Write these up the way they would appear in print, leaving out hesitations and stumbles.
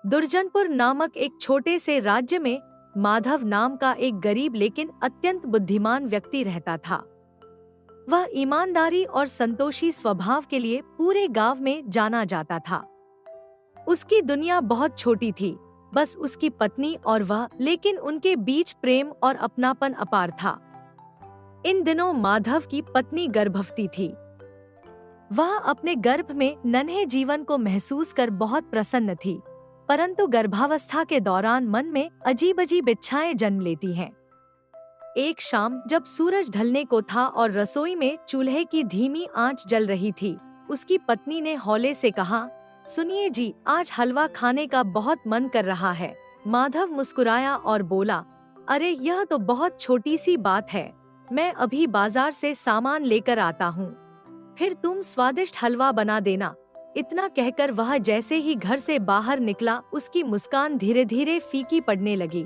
दुर्जनपुर नामक एक छोटे से राज्य में माधव नाम का एक गरीब लेकिन अत्यंत बुद्धिमान व्यक्ति रहता था। वह ईमानदारी और संतोषी स्वभाव के लिए पूरे गांव में जाना जाता था। उसकी दुनिया बहुत छोटी थी, बस उसकी पत्नी और वह, लेकिन उनके बीच प्रेम और अपनापन अपार था। इन दिनों माधव की पत्नी गर्भवती थी। वह अपने गर्भ में नन्हे जीवन को महसूस कर बहुत प्रसन्न थी, परंतु गर्भावस्था के दौरान मन में अजीब अजीब इच्छाएं जन्म लेती हैं। एक शाम जब सूरज ढलने को था और रसोई में चूल्हे की धीमी आंच जल रही थी, उसकी पत्नी ने हौले से कहा, सुनिए जी, आज हलवा खाने का बहुत मन कर रहा है। माधव मुस्कुराया और बोला, अरे यह तो बहुत छोटी सी बात है, मैं अभी बाजार से सामान लेकर आता हूँ, फिर तुम स्वादिष्ट हलवा बना देना। इतना कहकर वह जैसे ही घर से बाहर निकला, उसकी मुस्कान धीरे धीरे फीकी पड़ने लगी।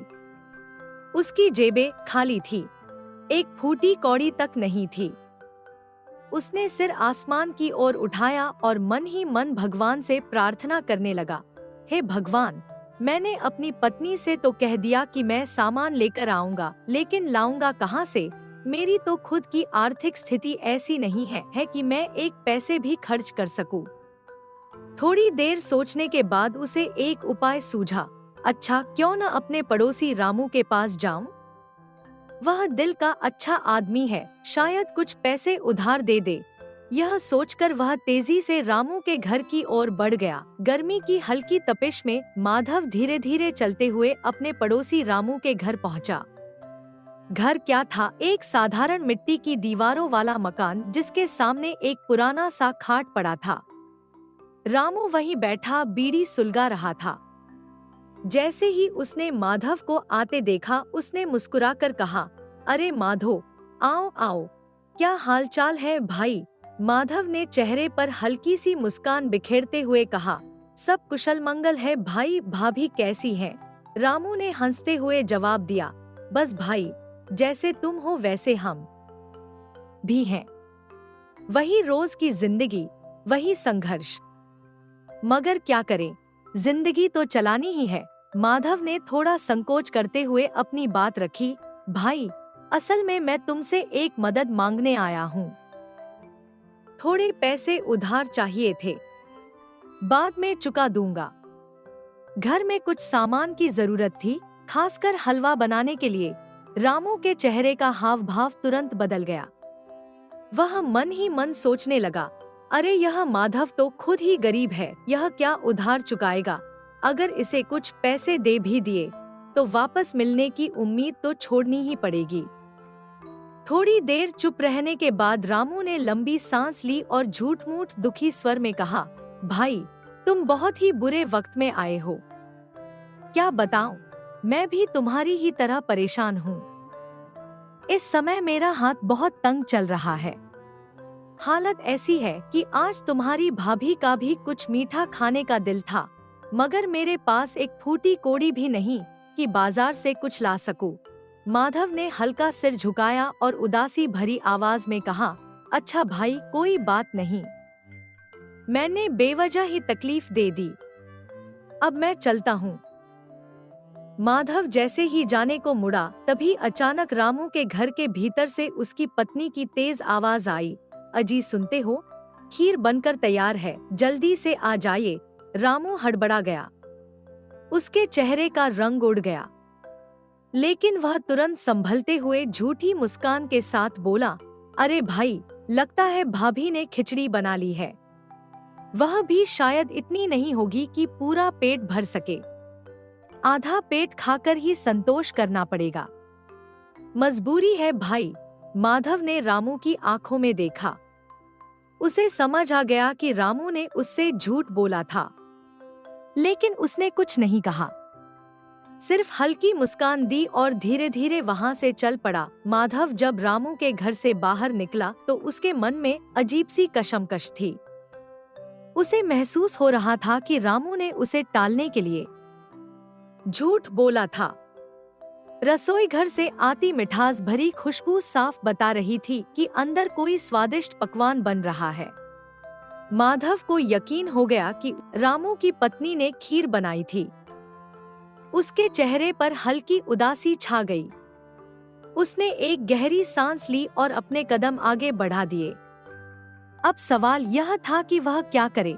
उसकी जेबें खाली थी, एक फूटी कौड़ी तक नहीं थी। उसने सिर आसमान की ओर उठाया और मन ही मन भगवान से प्रार्थना करने लगा, हे भगवान, मैंने अपनी पत्नी से तो कह दिया कि मैं सामान लेकर आऊंगा, लेकिन लाऊंगा कहाँ से? मेरी तो खुद की आर्थिक स्थिति ऐसी नहीं है कि मैं एक पैसे भी खर्च कर सकूं। थोड़ी देर सोचने के बाद उसे एक उपाय सूझा। अच्छा, क्यों न अपने पड़ोसी रामू के पास जाऊं? वह दिल का अच्छा आदमी है, शायद कुछ पैसे उधार दे दे। यह सोचकर वह तेजी से रामू के घर की ओर बढ़ गया। गर्मी की हल्की तपिश में माधव धीरे धीरे चलते हुए अपने पड़ोसी रामू के घर पहुंचा। घर क्या था, एक साधारण मिट्टी की दीवारों वाला मकान, जिसके सामने एक पुराना सा खाट पड़ा था। रामू वहीं बैठा बीड़ी सुलगा रहा था। जैसे ही उसने माधव को आते देखा, उसने मुस्कुराकर कहा, अरे माधो, आओ आओ, क्या हालचाल है भाई? माधव ने चेहरे पर हल्की सी मुस्कान बिखेरते हुए कहा, सब कुशल मंगल है भाई, भाभी कैसी हैं? रामू ने हंसते हुए जवाब दिया, बस भाई, जैसे तुम हो वैसे हम भी हैं। वही रोज की जिंदगी, वही संघर्ष। मगर क्या करें, जिंदगी तो चलानी ही है। माधव ने थोड़ा संकोच करते हुए अपनी बात रखी, भाई, असल में मैं तुमसे एक मदद मांगने आया हूँ। थोड़े पैसे उधार चाहिए थे, बाद में चुका दूंगा। घर में कुछ सामान की जरूरत थी, खासकर हलवा बनाने के लिए। रामू के चेहरे का हाव भाव तुरंत बदल गया। वह मन ही मन सोचने लगा, अरे यह माधव तो खुद ही गरीब है, यह क्या उधार चुकाएगा? अगर इसे कुछ पैसे दे भी दिए तो वापस मिलने की उम्मीद तो छोड़नी ही पड़ेगी। थोड़ी देर चुप रहने के बाद रामू ने लंबी सांस ली और झूठ-मूठ दुखी स्वर में कहा, भाई, तुम बहुत ही बुरे वक्त में आए हो। क्या बताऊं, मैं भी तुम्हारी ही तरह परेशान हूँ। इस समय मेरा हाथ बहुत तंग चल रहा है। हालत ऐसी है कि आज तुम्हारी भाभी का भी कुछ मीठा खाने का दिल था, मगर मेरे पास एक फूटी कोड़ी भी नहीं कि बाजार से कुछ ला सकूं। माधव ने हल्का सिर झुकाया और उदासी भरी आवाज में कहा, अच्छा भाई, कोई बात नहीं, मैंने बेवजह ही तकलीफ दे दी, अब मैं चलता हूँ। माधव जैसे ही जाने को मुड़ा, तभी अचानक रामू के घर के भीतर से उसकी पत्नी की तेज आवाज आई, अजी सुनते हो, खीर बनकर तैयार है, जल्दी से आ जाइए। रामू हड़बड़ा गया, उसके चेहरे का रंग उड़ गया, लेकिन वह तुरंत संभलते हुए झूठी मुस्कान के साथ बोला, अरे भाई, लगता है भाभी ने खिचड़ी बना ली है। वह भी शायद इतनी नहीं होगी कि पूरा पेट भर सके, आधा पेट खाकर ही संतोष करना पड़ेगा। मजबूरी है भाई। माधव ने रामू की आंखों में देखा। उसे समझ आ गया कि रामू ने उससे झूठ बोला था, लेकिन उसने कुछ नहीं कहा, सिर्फ हल्की मुस्कान दी और धीरे धीरे वहां से चल पड़ा। माधव जब रामू के घर से बाहर निकला तो उसके मन में अजीब सी कशमकश थी। उसे महसूस हो रहा था कि रामू ने उसे टालने के लिए झूठ बोला था। रसोई घर से आती मिठास भरी खुशबू साफ बता रही थी कि अंदर कोई स्वादिष्ट पकवान बन रहा है। माधव को यकीन हो गया कि रामू की पत्नी ने खीर बनाई थी। उसके चेहरे पर हल्की उदासी छा गई। उसने एक गहरी सांस ली और अपने कदम आगे बढ़ा दिए। अब सवाल यह था कि वह क्या करे,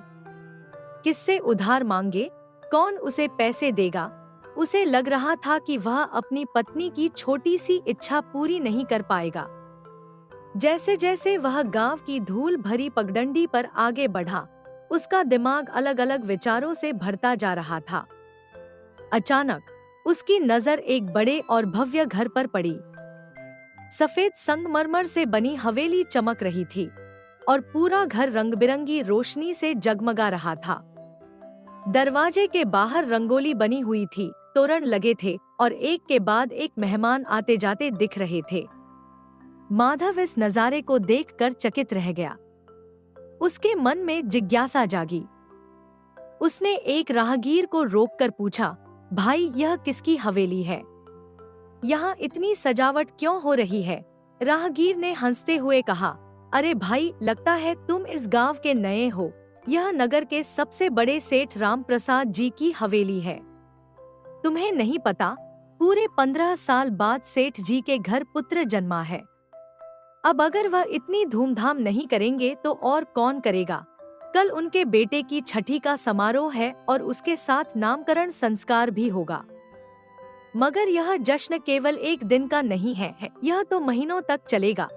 किससे उधार मांगे, कौन उसे पैसे देगा। उसे लग रहा था कि वह अपनी पत्नी की छोटी सी इच्छा पूरी नहीं कर पाएगा। जैसे जैसे वह गांव की धूल भरी पगडंडी पर आगे बढ़ा, उसका दिमाग अलग अलग विचारों से भरता जा रहा था। अचानक उसकी नजर एक बड़े और भव्य घर पर पड़ी। सफेद संगमरमर से बनी हवेली चमक रही थी और पूरा घर रंग-बिरंगी रोशनी से जगमगा रहा था। दरवाजे के बाहर रंगोली बनी हुई थी, तोरण लगे थे और एक के बाद एक मेहमान आते जाते दिख रहे थे। माधव इस नजारे को देखकर चकित रह गया। उसके मन में जिज्ञासा जागी। उसने एक राहगीर को रोककर पूछा, भाई यह किसकी हवेली है? यहाँ इतनी सजावट क्यों हो रही है? राहगीर ने हंसते हुए कहा, अरे भाई, लगता है तुम इस गांव के नए हो। यह नगर के सबसे बड़े सेठ राम प्रसाद जी की हवेली है। तुम्हें नहीं पता, पूरे 15 साल बाद सेठ जी के घर पुत्र जन्मा है। अब अगर वह इतनी धूमधाम नहीं करेंगे तो और कौन करेगा? कल उनके बेटे की छठी का समारोह है और उसके साथ नामकरण संस्कार भी होगा। मगर यह जश्न केवल एक दिन का नहीं है, यह तो महीनों तक चलेगा।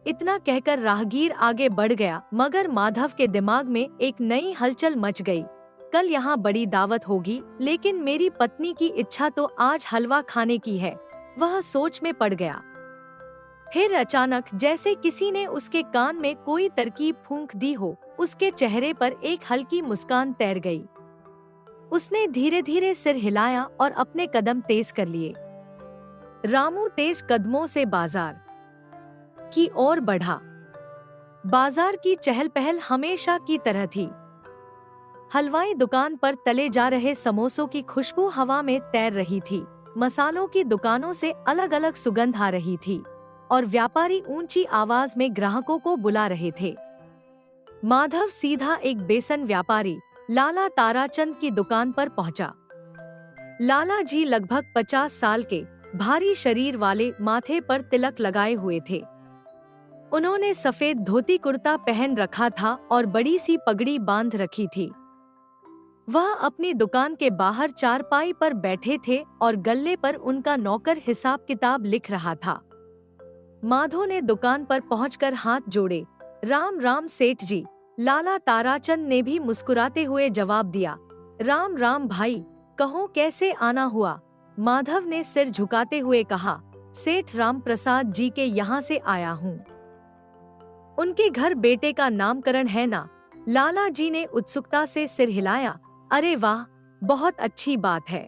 इतना कहकर राहगीर आगे बढ़ गया, मगर माधव के दिमाग में एक नई हलचल मच गई। कल यहाँ बड़ी दावत होगी, लेकिन मेरी पत्नी की इच्छा तो आज हलवा खाने की है। वह सोच में पड़ गया। फिर अचानक जैसे किसी ने उसके कान में कोई तरकीब फूंक दी हो, उसके चेहरे पर एक हल्की मुस्कान तैर गई। उसने धीरे धीरे सिर हिलाया और अपने कदम तेज कर लिए। रामू तेज कदमों से बाजार की ओर बढ़ा। बाजार की चहल पहल हमेशा की तरह थी। हलवाई दुकान पर तले जा रहे समोसों की खुशबू हवा में तैर रही थी। मसालों की दुकानों से अलग अलग सुगंध आ रही थी और व्यापारी ऊंची आवाज में ग्राहकों को बुला रहे थे। माधव सीधा एक बेसन व्यापारी लाला ताराचंद की दुकान पर पहुंचा। लाला जी लगभग 50 साल के, भारी शरीर वाले, माथे पर तिलक लगाए हुए थे। उन्होंने सफेद धोती कुर्ता पहन रखा था और बड़ी सी पगड़ी बांध रखी थी। वह अपनी दुकान के बाहर चारपाई पर बैठे थे और गल्ले पर उनका नौकर हिसाब किताब लिख रहा था। माधव ने दुकान पर पहुंचकर हाथ जोड़े। राम राम सेठ जी। लाला ताराचंद ने भी मुस्कुराते हुए जवाब दिया, राम राम भाई, कहो कैसे आना हुआ? माधव ने सिर झुकाते हुए कहा, सेठ राम प्रसाद जी के यहाँ से आया हूँ। उनके घर बेटे का नामकरण है ना? लाला जी ने उत्सुकता से सिर हिलाया। अरे वाह, बहुत अच्छी बात है।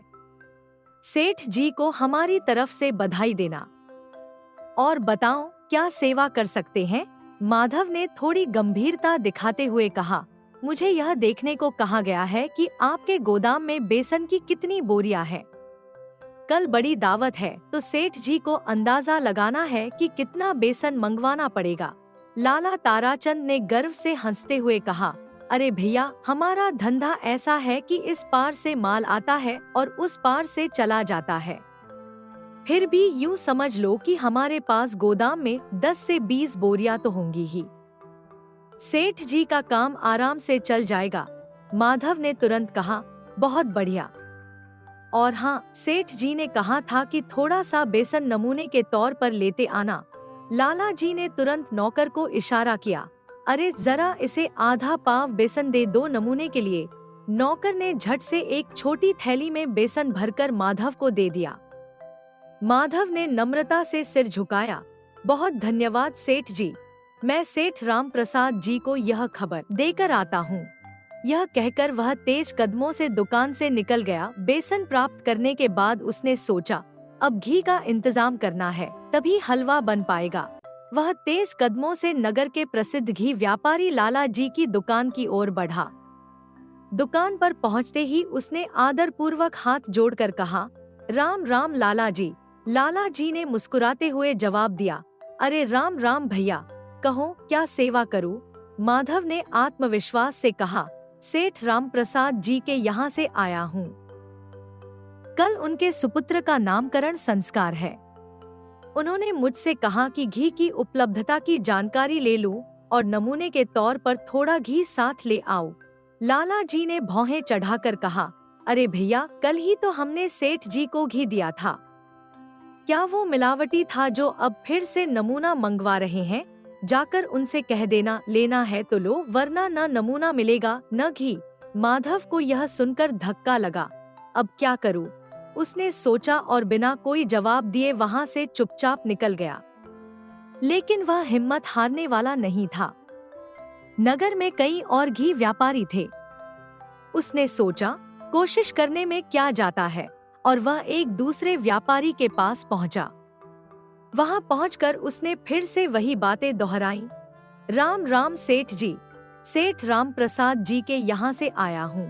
सेठ जी को हमारी तरफ से बधाई देना। और बताओ क्या सेवा कर सकते हैं? माधव ने थोड़ी गंभीरता दिखाते हुए कहा, मुझे यह देखने को कहा गया है कि आपके गोदाम में बेसन की कितनी बोरियां हैं। कल बड़ी दावत है तो सेठ जी को अंदाजा लगाना है कि कितना बेसन मंगवाना पड़ेगा। लाला ताराचंद ने गर्व से हंसते हुए कहा, अरे भैया, हमारा धंधा ऐसा है कि इस पार से माल आता है और उस पार से चला जाता है। फिर भी यूं समझ लो कि हमारे पास गोदाम में 10 से 20 बोरियां तो होंगी ही। सेठ जी का काम आराम से चल जाएगा। माधव ने तुरंत कहा, बहुत बढ़िया। और हाँ, सेठ जी ने कहा था कि थोड़ा सा बेसन नमूने के तौर पर लेते आना। लाला जी ने तुरंत नौकर को इशारा किया, अरे जरा इसे आधा पाव बेसन दे दो नमूने के लिए। नौकर ने झट से एक छोटी थैली में बेसन भरकर माधव को दे दिया। माधव ने नम्रता से सिर झुकाया, बहुत धन्यवाद सेठ जी, मैं सेठ राम प्रसाद जी को यह खबर देकर आता हूँ। यह कहकर वह तेज कदमों से दुकान से निकल गया। बेसन प्राप्त करने के बाद उसने सोचा, अब घी का इंतजाम करना है, तभी हलवा बन पाएगा। वह तेज कदमों से नगर के प्रसिद्ध घी व्यापारी लाला जी की दुकान की ओर बढ़ा। दुकान पर पहुंचते ही उसने आदर पूर्वक हाथ जोड़कर कहा, राम राम लाला जी। लाला जी ने मुस्कुराते हुए जवाब दिया, अरे राम राम भैया, कहो क्या सेवा करूं? माधव ने आत्मविश्वास से कहा, सेठ राम प्रसाद जी के यहाँ से आया हूँ। कल उनके सुपुत्र का नामकरण संस्कार है। उन्होंने मुझसे कहा कि घी की उपलब्धता की जानकारी ले लूं और नमूने के तौर पर थोड़ा घी साथ ले आओ। लाला जी ने भौहें चढ़ाकर कहा, अरे भैया, कल ही तो हमने सेठ जी को घी दिया था। क्या वो मिलावटी था जो अब फिर से नमूना मंगवा रहे हैं? जाकर उनसे कह देना, लेना है तो लो, वरना न नमूना मिलेगा न घी। माधव को यह सुनकर धक्का लगा। अब क्या करूं? उसने सोचा और बिना कोई जवाब दिए वहां से चुपचाप निकल गया। लेकिन वह हिम्मत हारने वाला नहीं था। नगर में कई और घी व्यापारी थे। उसने सोचा, कोशिश करने में क्या जाता है, और वह एक दूसरे व्यापारी के पास पहुंचा। वहां पहुंचकर उसने फिर से वही बातें दोहराईं। राम राम सेठ जी, सेठ राम प्रसाद जी के यहाँ से आया हूँ।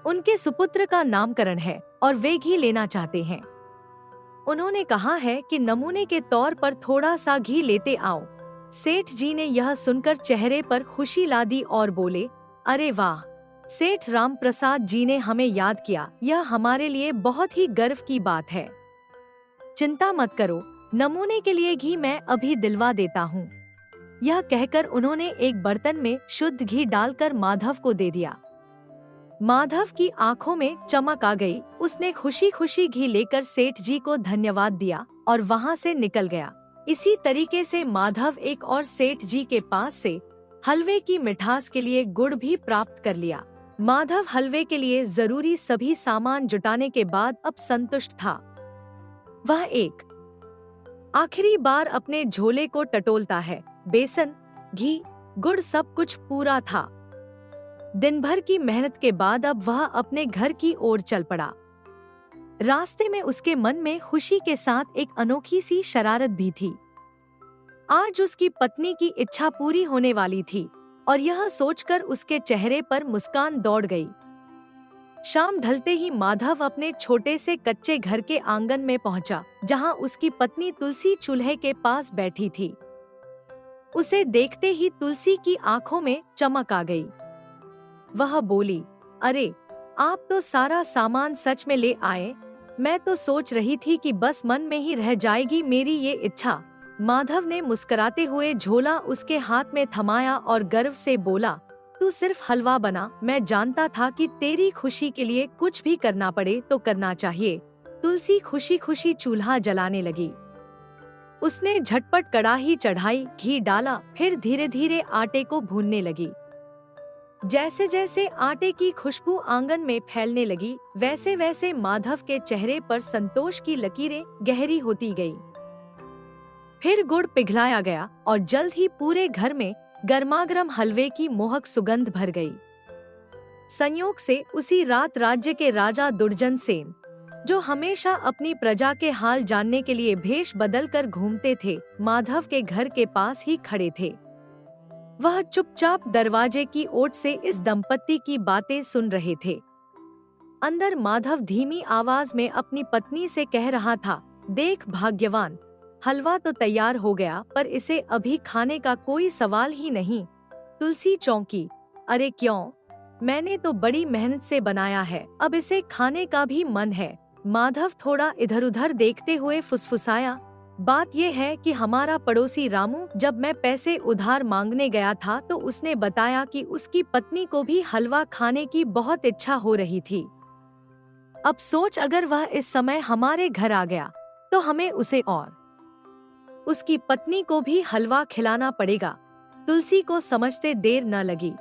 उनके सुपुत्र का नामकरण है और वे घी लेना चाहते हैं। उन्होंने कहा है कि नमूने के तौर पर थोड़ा सा घी लेते आओ। सेठ जी ने यह सुनकर चेहरे पर खुशी ला दी और बोले, अरे वाह, सेठ राम प्रसाद जी ने हमें याद किया, यह हमारे लिए बहुत ही गर्व की बात है। चिंता मत करो, नमूने के लिए घी मैं अभी दिलवा देता हूँ। यह कहकर उन्होंने एक बर्तन में शुद्ध घी डालकर माधव को दे दिया। माधव की आंखों में चमक आ गई। उसने खुशी खुशी घी लेकर सेठ जी को धन्यवाद दिया और वहां से निकल गया। इसी तरीके से माधव एक और सेठ जी के पास से हलवे की मिठास के लिए गुड़ भी प्राप्त कर लिया। माधव हलवे के लिए जरूरी सभी सामान जुटाने के बाद अब संतुष्ट था। वह एक आखिरी बार अपने झोले को टटोलता है। बेसन, घी, गुड़ सब कुछ पूरा था। दिन भर की मेहनत के बाद अब वह अपने घर की ओर चल पड़ा। रास्ते में उसके मन में खुशी के साथ एक अनोखी सी शरारत भी थी। आज उसकी पत्नी की इच्छा पूरी होने वाली थी और यह सोचकर उसके चेहरे पर मुस्कान दौड़ गई। शाम ढलते ही माधव अपने छोटे से कच्चे घर के आंगन में पहुंचा, जहां उसकी पत्नी तुलसी चूल्हे के पास बैठी थी। उसे देखते ही तुलसी की आंखों में चमक आ गई। वह बोली, अरे, आप तो सारा सामान सच में ले आए। मैं तो सोच रही थी कि बस मन में ही रह जाएगी मेरी ये इच्छा। माधव ने मुस्कुराते हुए झोला उसके हाथ में थमाया और गर्व से बोला, तू सिर्फ हलवा बना, मैं जानता था कि तेरी खुशी के लिए कुछ भी करना पड़े तो करना चाहिए। तुलसी खुशी खुशी चूल्हा जलाने लगी। उसने झटपट कड़ाही चढ़ाई, घी डाला, फिर धीरे धीरे आटे को भूनने लगी। जैसे जैसे आटे की खुशबू आंगन में फैलने लगी, वैसे वैसे माधव के चेहरे पर संतोष की लकीरें गहरी होती गई। फिर गुड़ पिघलाया गया और जल्द ही पूरे घर में गर्मागर्म हलवे की मोहक सुगंध भर गई। संयोग से उसी रात राज्य के राजा दुर्जन सेन, जो हमेशा अपनी प्रजा के हाल जानने के लिए भेष बदलकर घूमते थे, माधव के घर के पास ही खड़े थे। वह चुपचाप दरवाजे की ओट से इस दंपत्ति की बातें सुन रहे थे। अंदर माधव धीमी आवाज में अपनी पत्नी से कह रहा था, देख भाग्यवान, हलवा तो तैयार हो गया, पर इसे अभी खाने का कोई सवाल ही नहीं। तुलसी चौंकी, अरे क्यों? मैंने तो बड़ी मेहनत से बनाया है, अब इसे खाने का भी मन है। माधव थोड़ा इधर उधर देखते हुए फुसफुसाया, बात यह है कि हमारा पड़ोसी रामू, जब मैं पैसे उधार मांगने गया था तो उसने बताया कि उसकी पत्नी को भी हलवा खाने की बहुत इच्छा हो रही थी। अब सोच, अगर वह इस समय हमारे घर आ गया तो हमें उसे और उसकी पत्नी को भी हलवा खिलाना पड़ेगा। तुलसी को समझते देर न लगी।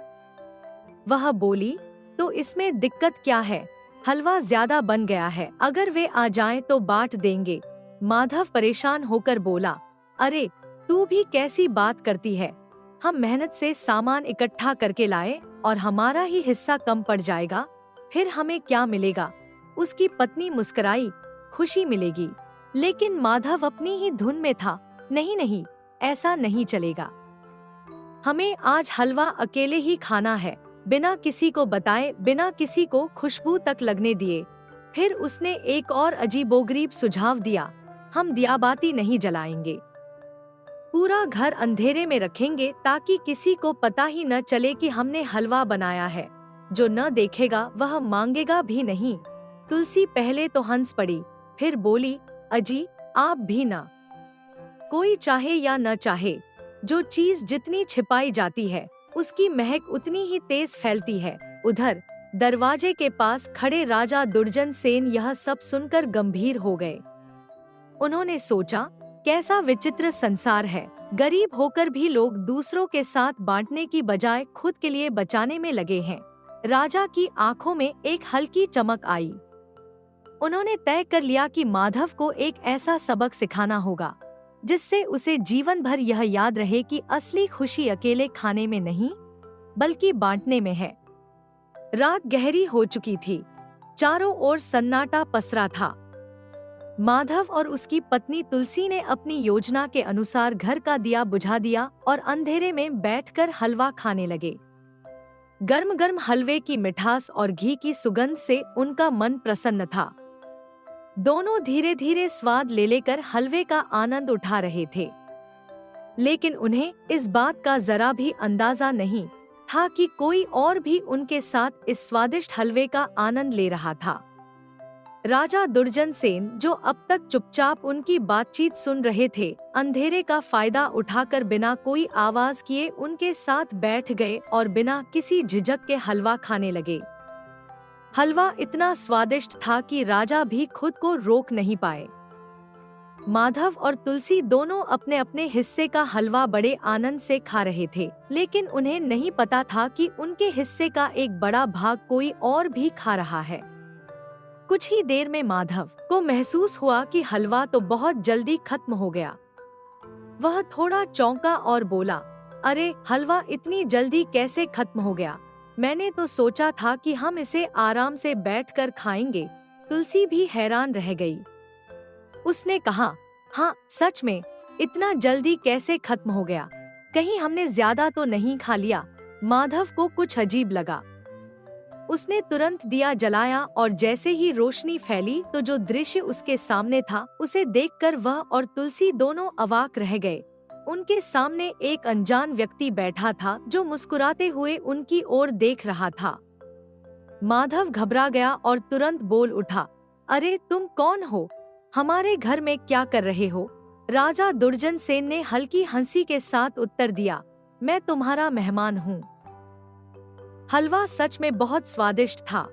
वह बोली, तो इसमें दिक्कत क्या है? हलवा ज्यादा बन गया है, अगर वे आ जाएं तो बांट देंगे। माधव परेशान होकर बोला, अरे तू भी कैसी बात करती है? हम मेहनत से सामान इकट्ठा करके लाए और हमारा ही हिस्सा कम पड़ जाएगा, फिर हमें क्या मिलेगा? उसकी पत्नी मुस्कुराई, खुशी मिलेगी। लेकिन माधव अपनी ही धुन में था, नहीं नहीं, ऐसा नहीं चलेगा। हमें आज हलवा अकेले ही खाना है, बिना किसी को बताए, बिना किसी को खुशबू तक लगने दिए। फिर उसने एक और अजीबोगरीब सुझाव दिया, हम दियाबाती नहीं जलाएंगे, पूरा घर अंधेरे में रखेंगे ताकि किसी को पता ही न चले कि हमने हलवा बनाया है। जो न देखेगा वह मांगेगा भी नहीं। तुलसी पहले तो हंस पड़ी, फिर बोली, अजी आप भी ना। कोई चाहे या न चाहे, जो चीज जितनी छिपाई जाती है उसकी महक उतनी ही तेज फैलती है। उधर दरवाजे के पास खड़े राजा दुर्जन सेन यह सब सुनकर गंभीर हो गए। उन्होंने सोचा, कैसा विचित्र संसार है, गरीब होकर भी लोग दूसरों के साथ बांटने की बजाय खुद के लिए बचाने में लगे हैं। राजा की आंखों में एक हल्की चमक आई। उन्होंने तय कर लिया कि माधव को एक ऐसा सबक सिखाना होगा जिससे उसे जीवन भर यह याद रहे कि असली खुशी अकेले खाने में नहीं, बल्कि बांटने में है। रात गहरी हो चुकी थी, चारों ओर सन्नाटा पसरा था। माधव और उसकी पत्नी तुलसी ने अपनी योजना के अनुसार घर का दिया बुझा दिया और अंधेरे में बैठकर हलवा खाने लगे। गर्म गर्म हलवे की मिठास और घी की सुगंध से उनका मन प्रसन्न था। दोनों धीरे धीरे स्वाद ले लेकर हलवे का आनंद उठा रहे थे, लेकिन उन्हें इस बात का जरा भी अंदाजा नहीं था कि कोई और भी उनके साथ इस स्वादिष्ट हलवे का आनंद ले रहा था। राजा दुर्जन सेन, जो अब तक चुपचाप उनकी बातचीत सुन रहे थे, अंधेरे का फायदा उठाकर बिना कोई आवाज किए उनके साथ बैठ गए और बिना किसी झिझक के हलवा खाने लगे। हलवा इतना स्वादिष्ट था कि राजा भी खुद को रोक नहीं पाए। माधव और तुलसी दोनों अपने अपने हिस्से का हलवा बड़े आनंद से खा रहे थे, लेकिन उन्हें नहीं पता था कि उनके हिस्से का एक बड़ा भाग कोई और भी खा रहा है। कुछ ही देर में माधव को महसूस हुआ कि हलवा तो बहुत जल्दी खत्म हो गया। वह थोड़ा चौंका और बोला, अरे हलवा इतनी जल्दी कैसे खत्म हो गया? मैंने तो सोचा था कि हम इसे आराम से बैठकर खाएंगे। तुलसी भी हैरान रह गई। उसने कहा, हाँ सच में, इतना जल्दी कैसे खत्म हो गया? कहीं हमने ज्यादा तो नहीं खा लिया? माधव को कुछ अजीब लगा। उसने तुरंत दिया जलाया और जैसे ही रोशनी फैली तो जो दृश्य उसके सामने था उसे देखकर वह और तुलसी दोनों अवाक रह गए। उनके सामने एक अनजान व्यक्ति बैठा था जो मुस्कुराते हुए उनकी ओर देख रहा था। माधव घबरा गया और तुरंत बोल उठा, अरे तुम कौन हो? हमारे घर में क्या कर रहे हो? राजा दुर्जन सेन ने हल्की हंसी के साथ उत्तर दिया, मैं तुम्हारा मेहमान हूँ। हलवा सच में बहुत स्वादिष्ट था।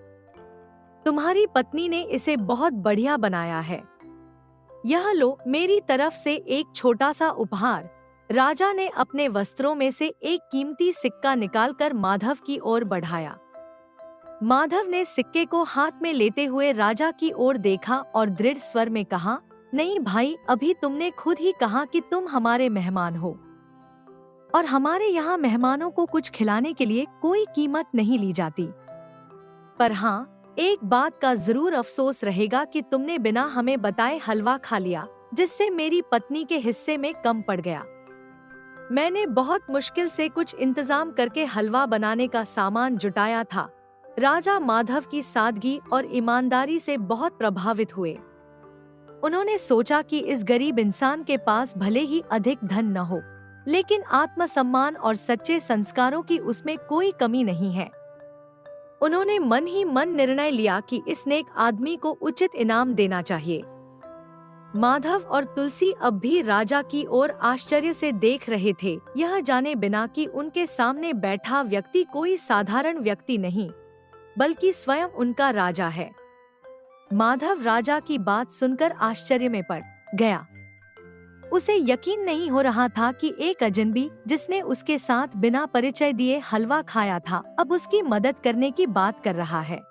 तुम्हारी पत्नी ने इसे बहुत बढ़िया बनाया है। यह लो मेरी तरफ से एक छोटा सा उपहार। राजा ने अपने वस्त्रों में से एक कीमती सिक्का निकालकर माधव की ओर बढ़ाया। माधव ने सिक्के को हाथ में लेते हुए राजा की ओर देखा और दृढ़ स्वर में कहा, नहीं भाई, अभी तुमने खुद ही कहा कि तुम हमारे मेहमान हो और हमारे यहाँ मेहमानों को कुछ खिलाने के लिए कोई कीमत नहीं ली जाती। पर हाँ, एक बात का जरूर अफसोस रहेगा कि तुमने बिना हमें बताए हलवा खा लिया, जिससे मेरी पत्नी के हिस्से में कम पड़ गया। मैंने बहुत मुश्किल से कुछ इंतजाम करके हलवा बनाने का सामान जुटाया था। राजा माधव की सादगी और ईमानदारी से बहुत प्रभावित हुए। उन्होंने सोचा कि इस गरीब इंसान के पास भले ही अधिक धन न हो, लेकिन आत्मसम्मान और सच्चे संस्कारों की उसमें कोई कमी नहीं है। उन्होंने मन ही मन निर्णय लिया कि इस नेक आदमी को उचित इनाम देना चाहिए। माधव और तुलसी अब भी राजा की ओर आश्चर्य से देख रहे थे, यह जाने बिना कि उनके सामने बैठा व्यक्ति कोई साधारण व्यक्ति नहीं, बल्कि स्वयं उनका राजा है। माधव राजा की बात सुनकर आश्चर्य में पड़ गया। उसे यकीन नहीं हो रहा था कि एक अजनबी, जिसने उसके साथ बिना परिचय दिए हलवा खाया था, अब उसकी मदद करने की बात कर रहा है।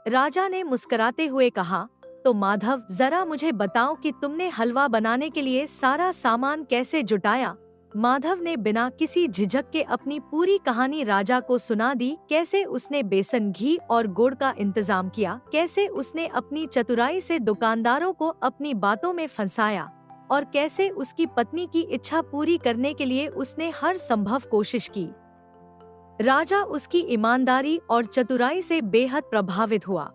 राजा ने मुस्कुराते हुए कहा, तो माधव, जरा मुझे बताओ कि तुमने हलवा बनाने के लिए सारा सामान कैसे जुटाया? माधव ने बिना किसी झिझक के अपनी पूरी कहानी राजा को सुना दी। कैसे उसने बेसन, घी और गुड़ का इंतजाम किया, कैसे उसने अपनी चतुराई से दुकानदारों को अपनी बातों में फंसाया और कैसे उसकी पत्नी की इच्छा पूरी करने के लिए उसने हर संभव कोशिश की। राजा उसकी ईमानदारी और चतुराई से बेहद प्रभावित हुआ।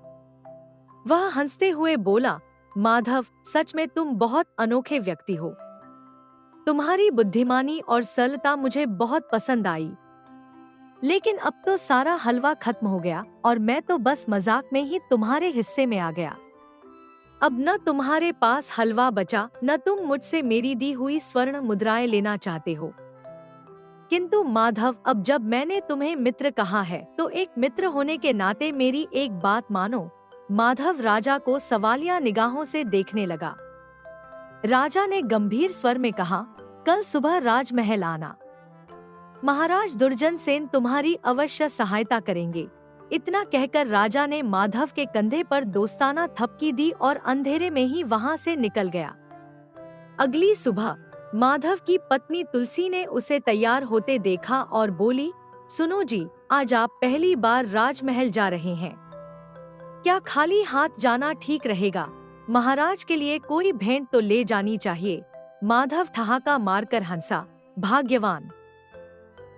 वह हंसते हुए बोला, माधव, सच में तुम बहुत अनोखे व्यक्ति हो। तुम्हारी बुद्धिमानी और सरलता मुझे बहुत पसंद आई। लेकिन अब तो सारा हलवा खत्म हो गया और मैं तो बस मजाक में ही तुम्हारे हिस्से में आ गया। अब न तुम्हारे पास हलवा बचा, न तुम मुझसे मेरी दी हुई स्वर्ण मुद्राएं लेना चाहते हो। किंतु माधव, अब जब मैंने तुम्हें मित्र कहा है तो एक मित्र होने के नाते मेरी एक बात मानो। माधव राजा को सवालिया निगाहों से देखने लगा। राजा ने गंभीर स्वर में कहा, कल सुबह राजमहल आना। महाराज दुर्जन सेन तुम्हारी अवश्य सहायता करेंगे। इतना कहकर राजा ने माधव के कंधे पर दोस्ताना थपकी दी और अंधेरे में ही वहां से निकल गया। अगली सुबह माधव की पत्नी तुलसी ने उसे तैयार होते देखा और बोली, सुनो जी, आज आप पहली बार राजमहल जा रहे हैं। क्या खाली हाथ जाना ठीक रहेगा? महाराज के लिए कोई भेंट तो ले जानी चाहिए। माधव ठहाका मारकर हंसा, भाग्यवान,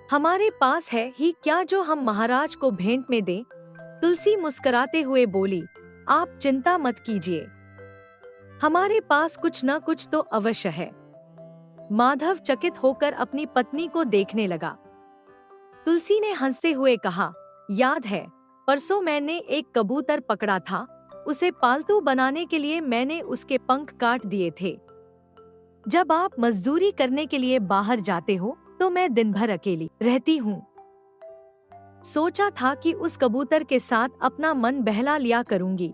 हमारे पास है ही क्या जो हम महाराज को भेंट में दें। तुलसी मुस्कुराते हुए बोली, आप चिंता मत कीजिए, हमारे पास कुछ न कुछ तो अवश्य है। माधव चकित होकर अपनी पत्नी को देखने लगा। तुलसी ने हंसते हुए कहा, याद है, परसों मैंने एक कबूतर पकड़ा था, उसे पालतू बनाने के लिए मैंने उसके पंख काट दिए थे। जब आप मजदूरी करने के लिए बाहर जाते हो तो मैं दिन भर अकेली रहती हूँ। सोचा था कि उस कबूतर के साथ अपना मन बहला लिया करूंगी।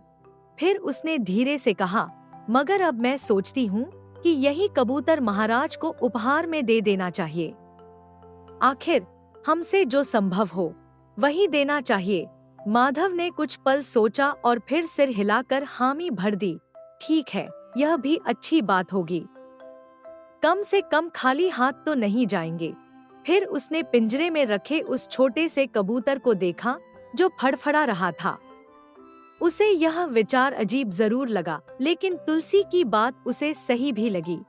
फिर उसने धीरे से कहा, मगर अब मैं सोचती हूँ कि यही कबूतर महाराज को उपहार में दे देना चाहिए। आखिर हमसे जो संभव हो वही देना चाहिए। माधव ने कुछ पल सोचा और फिर सिर हिलाकर हामी भर दी। ठीक है, यह भी अच्छी बात होगी, कम से कम खाली हाथ तो नहीं जाएंगे। फिर उसने पिंजरे में रखे उस छोटे से कबूतर को देखा जो फड़फड़ा रहा था। उसे यह विचार अजीब जरूर लगा, लेकिन तुलसी की बात उसे सही भी लगी।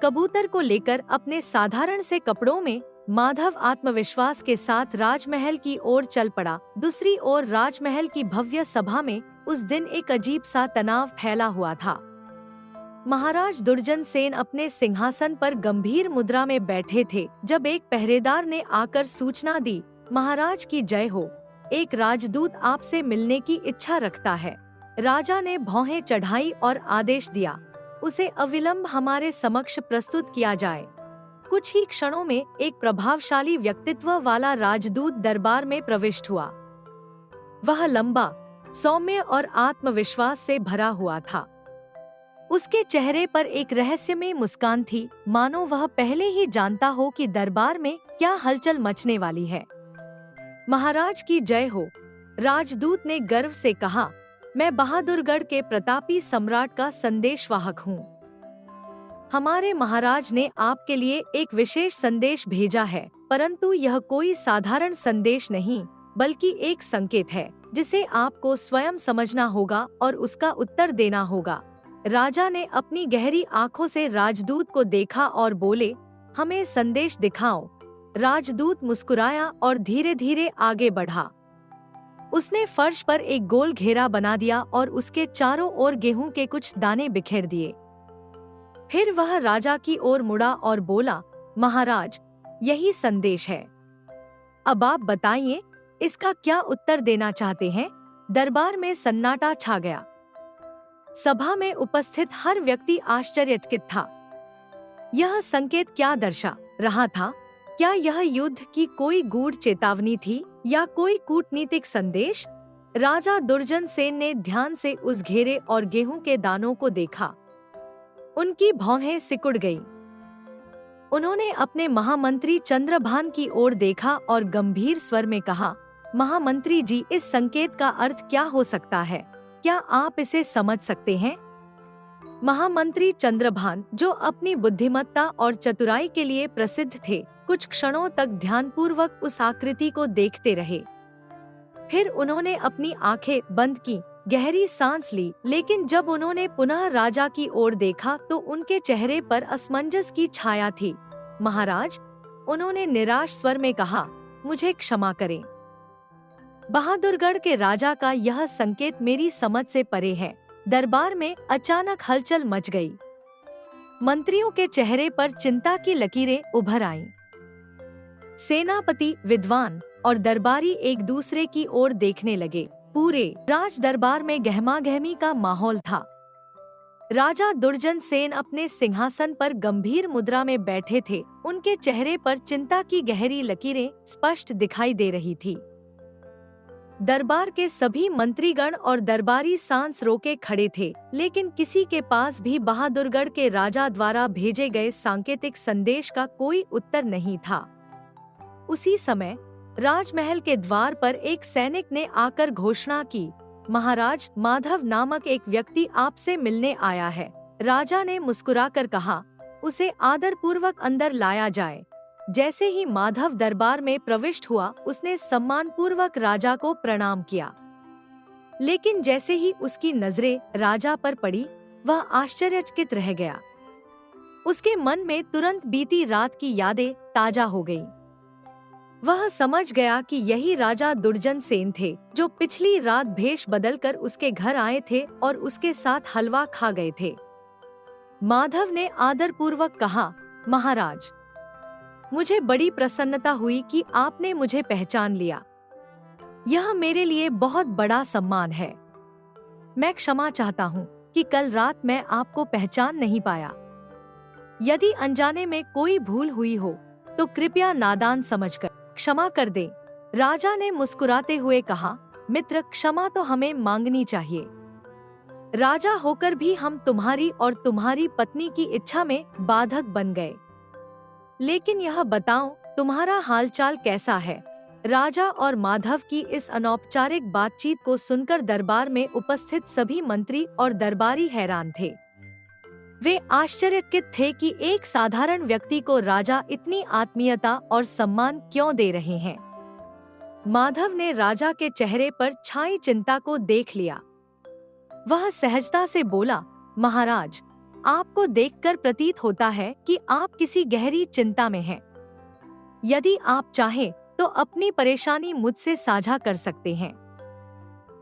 कबूतर को लेकर अपने साधारण से कपड़ों में माधव आत्मविश्वास के साथ राजमहल की ओर चल पड़ा। दूसरी ओर राजमहल की भव्य सभा में उस दिन एक अजीब सा तनाव फैला हुआ था। महाराज दुर्जन सेन अपने सिंहासन पर गंभीर मुद्रा में बैठे थे जब एक पहरेदार ने आकर सूचना दी, महाराज की जय हो, एक राजदूत आपसे मिलने की इच्छा रखता है। राजा ने भौहें चढ़ाई और आदेश दिया, उसे अविलंब हमारे समक्ष प्रस्तुत किया जाए। कुछ ही क्षणों में एक प्रभावशाली व्यक्तित्व वाला राजदूत दरबार में प्रविष्ट हुआ। वह लंबा, सौम्य और आत्मविश्वास से भरा हुआ था। उसके चेहरे पर एक रहस्यमय मुस्कान थी, मानो वह पहले ही जानता हो कि दरबार में क्या हलचल मचने वाली है। महाराज की जय हो, राजदूत ने गर्व से कहा, मैं बहादुरगढ़ के प्रतापी सम्राट का संदेशवाहक हूँ। हमारे महाराज ने आपके लिए एक विशेष संदेश भेजा है, परंतु यह कोई साधारण संदेश नहीं, बल्कि एक संकेत है जिसे आपको स्वयं समझना होगा और उसका उत्तर देना होगा। राजा ने अपनी गहरी आंखों से राजदूत को देखा और बोले, हमें संदेश दिखाओ। राजदूत मुस्कुराया और धीरे धीरे आगे बढ़ा। उसने फर्श पर एक गोल घेरा बना दिया और उसके चारों ओर गेहूं के कुछ दाने बिखेर दिए। फिर वह राजा की ओर मुड़ा और बोला, महाराज, यही संदेश है। अब आप बताइए, इसका क्या उत्तर देना चाहते हैं? दरबार में सन्नाटा छा गया। सभा में उपस्थित हर व्यक्ति आश्चर्यचकित था। यह संकेत क्या दर्शा रहा था? क्या यह युद्ध की कोई गूढ़ चेतावनी थी या कोई कूटनीतिक संदेश? राजा दुर्जन सेन ने ध्यान से उस घेरे और गेहूं के दानों को देखा। उनकी भौहें सिकुड़ गईं। उन्होंने अपने महामंत्री चंद्रभान की ओर देखा और गंभीर स्वर में कहा, महामंत्री जी, इस संकेत का अर्थ क्या हो सकता है? क्या आप इसे समझ सकते हैं? महामंत्री चंद्रभान, जो अपनी बुद्धिमत्ता और चतुराई के लिए प्रसिद्ध थे, कुछ क्षणों तक ध्यानपूर्वक उस आकृति को देखते रहे। फिर उन्होंने अपनी आंखें बंद की, गहरी सांस ली, लेकिन जब उन्होंने पुनः राजा की ओर देखा तो उनके चेहरे पर असमंजस की छाया थी। महाराज, उन्होंने निराश स्वर में कहा, मुझे क्षमा करें। बहादुरगढ़ के राजा का यह संकेत मेरी समझ से परे है। दरबार में अचानक हलचल मच गई। मंत्रियों के चेहरे पर चिंता की लकीरें उभर आईं। सेनापति, विद्वान और दरबारी एक दूसरे की ओर देखने लगे। पूरे राज दरबार में गहमागहमी का माहौल था। राजा दुर्जन सेन अपने सिंहासन पर गंभीर मुद्रा में बैठे थे। उनके चेहरे पर चिंता की गहरी लकीरें स्पष्ट दिखाई दे रही थी। दरबार के सभी मंत्रीगण और दरबारी सांस रोके खड़े थे, लेकिन किसी के पास भी बहादुरगढ़ के राजा द्वारा भेजे गए सांकेतिक संदेश का कोई उत्तर नहीं था। उसी समय राजमहल के द्वार पर एक सैनिक ने आकर घोषणा की, महाराज, माधव नामक एक व्यक्ति आपसे मिलने आया है। राजा ने मुस्कुराकर कहा, उसे आदरपूर्वक अंदर लाया जाए। जैसे ही माधव दरबार में प्रविष्ट हुआ, उसने सम्मानपूर्वक राजा को प्रणाम किया। लेकिन जैसे ही उसकी नजरें राजा पर पड़ी, वह आश्चर्यचकित रह गया। उसके मन में तुरंत बीती रात की यादें ताजा हो गईं। वह समझ गया कि यही राजा दुर्जन सेन थे, जो पिछली रात भेष बदलकर उसके घर आए थे और उसके साथ हलवा खा गए थे। माधव ने आदरपूर्वक कहा, महाराज, मुझे बड़ी प्रसन्नता हुई कि आपने मुझे पहचान लिया। यह मेरे लिए बहुत बड़ा सम्मान है। मैं क्षमा चाहता हूँ कि कल रात मैं आपको पहचान नहीं पाया। यदि अनजाने में कोई भूल हुई हो तो कृपया नादान समझकर क्षमा कर दें। राजा ने मुस्कुराते हुए कहा, मित्र, क्षमा तो हमें मांगनी चाहिए। राजा होकर भी हम तुम्हारी और तुम्हारी पत्नी की इच्छा में बाधक बन गए। लेकिन यह बताओ, तुम्हारा हालचाल कैसा है? राजा और माधव की इस अनौपचारिक बातचीत को सुनकर दरबार में उपस्थित सभी मंत्री और दरबारी हैरान थे। वे आश्चर्यचकित थे कि एक साधारण व्यक्ति को राजा इतनी आत्मीयता और सम्मान क्यों दे रहे हैं। माधव ने राजा के चेहरे पर छाई चिंता को देख लिया। वह सहजता से बोला, महाराज, आपको देखकर प्रतीत होता है कि आप किसी गहरी चिंता में हैं। यदि आप चाहें तो अपनी परेशानी मुझसे साझा कर सकते हैं।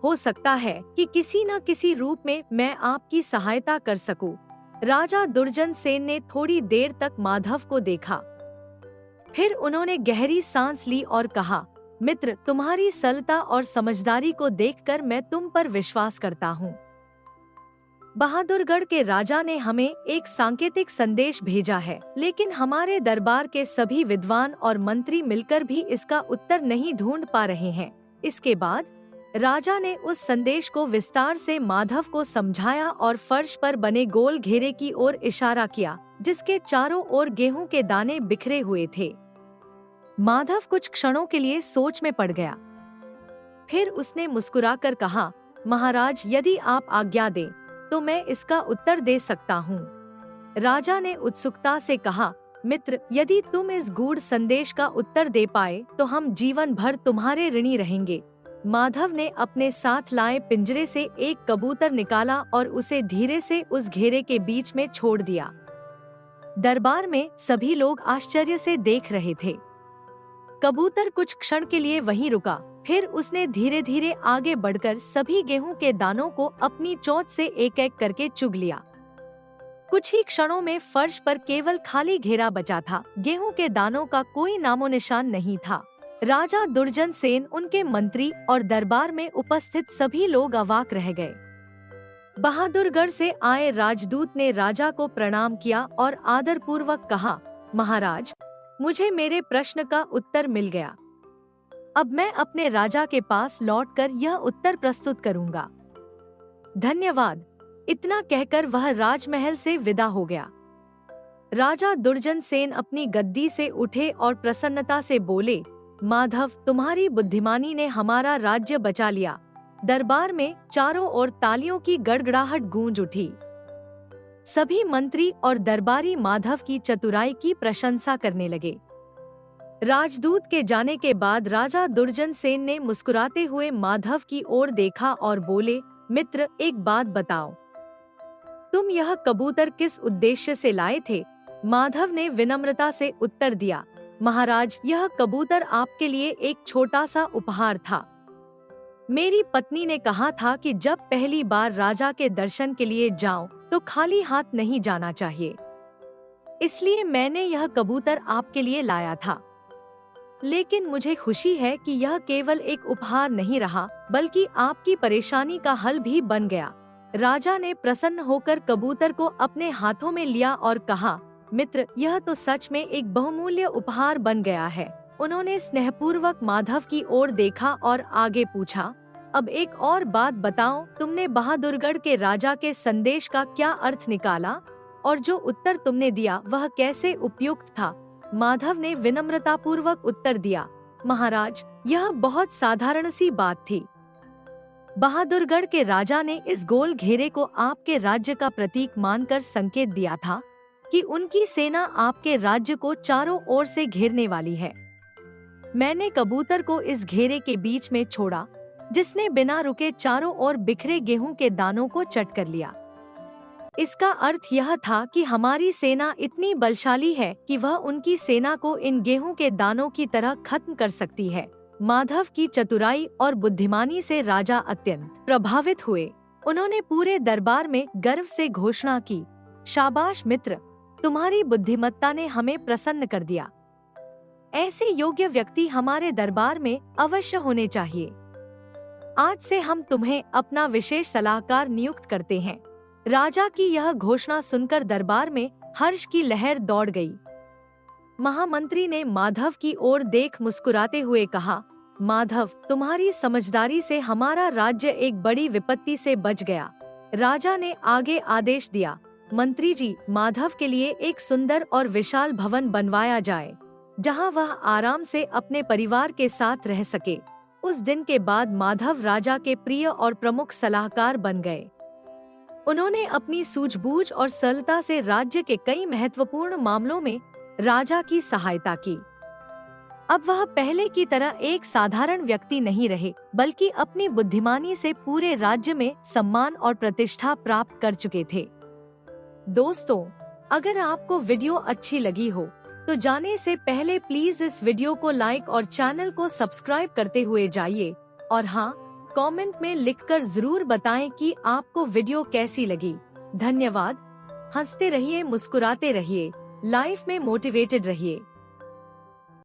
हो सकता है कि किसी न किसी रूप में मैं आपकी सहायता कर सकूं। राजा दुर्जन सेन ने थोड़ी देर तक माधव को देखा। फिर उन्होंने गहरी सांस ली और कहा, मित्र, तुम्हारी सरलता और समझदारी को देखकर मैं तुम पर विश्वास करता हूँ। बहादुरगढ़ के राजा ने हमें एक सांकेतिक संदेश भेजा है, लेकिन हमारे दरबार के सभी विद्वान और मंत्री मिलकर भी इसका उत्तर नहीं ढूंढ पा रहे हैं। इसके बाद राजा ने उस संदेश को विस्तार से माधव को समझाया और फर्श पर बने गोल घेरे की ओर इशारा किया, जिसके चारों ओर गेहूं के दाने बिखरे हुए थे। माधव कुछ क्षणों के लिए सोच में पड़ गया। फिर उसने मुस्कुराकर कहा, महाराज, यदि आप आज्ञा दें तो मैं इसका उत्तर दे सकता हूँ। राजा ने उत्सुकता से कहा, मित्र, यदि तुम इस गूढ़ संदेश का उत्तर दे पाए तो हम जीवन भर तुम्हारे ऋणी रहेंगे। माधव ने अपने साथ लाए पिंजरे से एक कबूतर निकाला और उसे धीरे से उस घेरे के बीच में छोड़ दिया। दरबार में सभी लोग आश्चर्य से देख रहे थे। कबूतर कुछ क्षण के लिए वहीं रुका, फिर उसने धीरे धीरे आगे बढ़कर सभी गेहूं के दानों को अपनी चोंच से एक एक करके चुग लिया। कुछ ही क्षणों में फर्श पर केवल खाली घेरा बचा था। गेहूं के दानों का कोई नामो निशान नहीं था। राजा दुर्जन सेन, उनके मंत्री और दरबार में उपस्थित सभी लोग अवाक रह गए। बहादुरगढ़ से आए राजदूत ने राजा को प्रणाम किया और आदरपूर्वक कहा, महाराज, मुझे मेरे प्रश्न का उत्तर मिल गया। अब मैं अपने राजा के पास लौटकर यह उत्तर प्रस्तुत करूंगा। धन्यवाद। इतना कहकर वह राजमहल से विदा हो गया। राजा दुर्जन सेन अपनी गद्दी से उठे और प्रसन्नता से बोले, माधव, तुम्हारी बुद्धिमानी ने हमारा राज्य बचा लिया। दरबार में चारों ओर तालियों की गड़गड़ाहट गूंज उठी। सभी मंत्री और दरबारी माधव की चतुराई की प्रशंसा करने लगे। राजदूत के जाने के बाद राजा दुर्जन सेन ने मुस्कुराते हुए माधव की ओर देखा और बोले, मित्र, एक बात बताओ, तुम यह कबूतर किस उद्देश्य से लाए थे? माधव ने विनम्रता से उत्तर दिया, महाराज, यह कबूतर आपके लिए एक छोटा सा उपहार था। मेरी पत्नी ने कहा था कि जब पहली बार राजा के दर्शन के लिए जाऊं तो खाली हाथ नहीं जाना चाहिए, इसलिए मैंने यह कबूतर आपके लिए लाया था। लेकिन मुझे खुशी है कि यह केवल एक उपहार नहीं रहा, बल्कि आपकी परेशानी का हल भी बन गया। राजा ने प्रसन्न होकर कबूतर को अपने हाथों में लिया और कहा, मित्र, यह तो सच में एक बहुमूल्य उपहार बन गया है। उन्होंने स्नेहपूर्वक माधव की ओर देखा और आगे पूछा, अब एक और बात बताओ, तुमने बहादुरगढ़ के राजा के संदेश का क्या अर्थ निकाला और जो उत्तर तुमने दिया वह कैसे उपयुक्त था? माधव ने विनम्रतापूर्वक उत्तर दिया, महाराज, यह बहुत साधारण सी बात थी। बहादुरगढ़ के राजा ने इस गोल घेरे को आपके राज्य का प्रतीक मानकर संकेत दिया था कि उनकी सेना आपके राज्य को चारों ओर से घेरने वाली है। मैंने कबूतर को इस घेरे के बीच में छोड़ा, जिसने बिना रुके चारों ओर बिखरे गेहूं के दानों को चट कर लिया। इसका अर्थ यह था कि हमारी सेना इतनी बलशाली है कि वह उनकी सेना को इन गेहूं के दानों की तरह खत्म कर सकती है। माधव की चतुराई और बुद्धिमानी से राजा अत्यंत प्रभावित हुए। उन्होंने पूरे दरबार में गर्व से घोषणा की, शाबाश मित्र, तुम्हारी बुद्धिमत्ता ने हमें प्रसन्न कर दिया। ऐसे योग्य व्यक्ति हमारे दरबार में अवश्य होने चाहिए। आज से हम तुम्हें अपना विशेष सलाहकार नियुक्त करते हैं। राजा की यह घोषणा सुनकर दरबार में हर्ष की लहर दौड़ गई। महामंत्री ने माधव की ओर देख मुस्कुराते हुए कहा, माधव, तुम्हारी समझदारी से हमारा राज्य एक बड़ी विपत्ति से बच गया। राजा ने आगे आदेश दिया, मंत्री जी, माधव के लिए एक सुंदर और विशाल भवन बनवाया जाए, जहां वह आराम से अपने परिवार के साथ रह सके। उस दिन के बाद माधव राजा के प्रिय और प्रमुख सलाहकार बन गए। उन्होंने अपनी सूझबूझ और सरलता से राज्य के कई महत्वपूर्ण मामलों में राजा की सहायता की। अब वह पहले की तरह एक साधारण व्यक्ति नहीं रहे, बल्कि अपनी बुद्धिमानी से पूरे राज्य में सम्मान और प्रतिष्ठा प्राप्त कर चुके थे। दोस्तों, अगर आपको वीडियो अच्छी लगी हो तो जाने से पहले प्लीज इस वीडियो को लाइक और चैनल को सब्सक्राइब करते हुए जाइए। और हाँ, कमेंट में लिखकर जरूर बताएं कि आपको वीडियो कैसी लगी। धन्यवाद। हंसते रहिए, मुस्कुराते रहिए, लाइफ में मोटिवेटेड रहिए।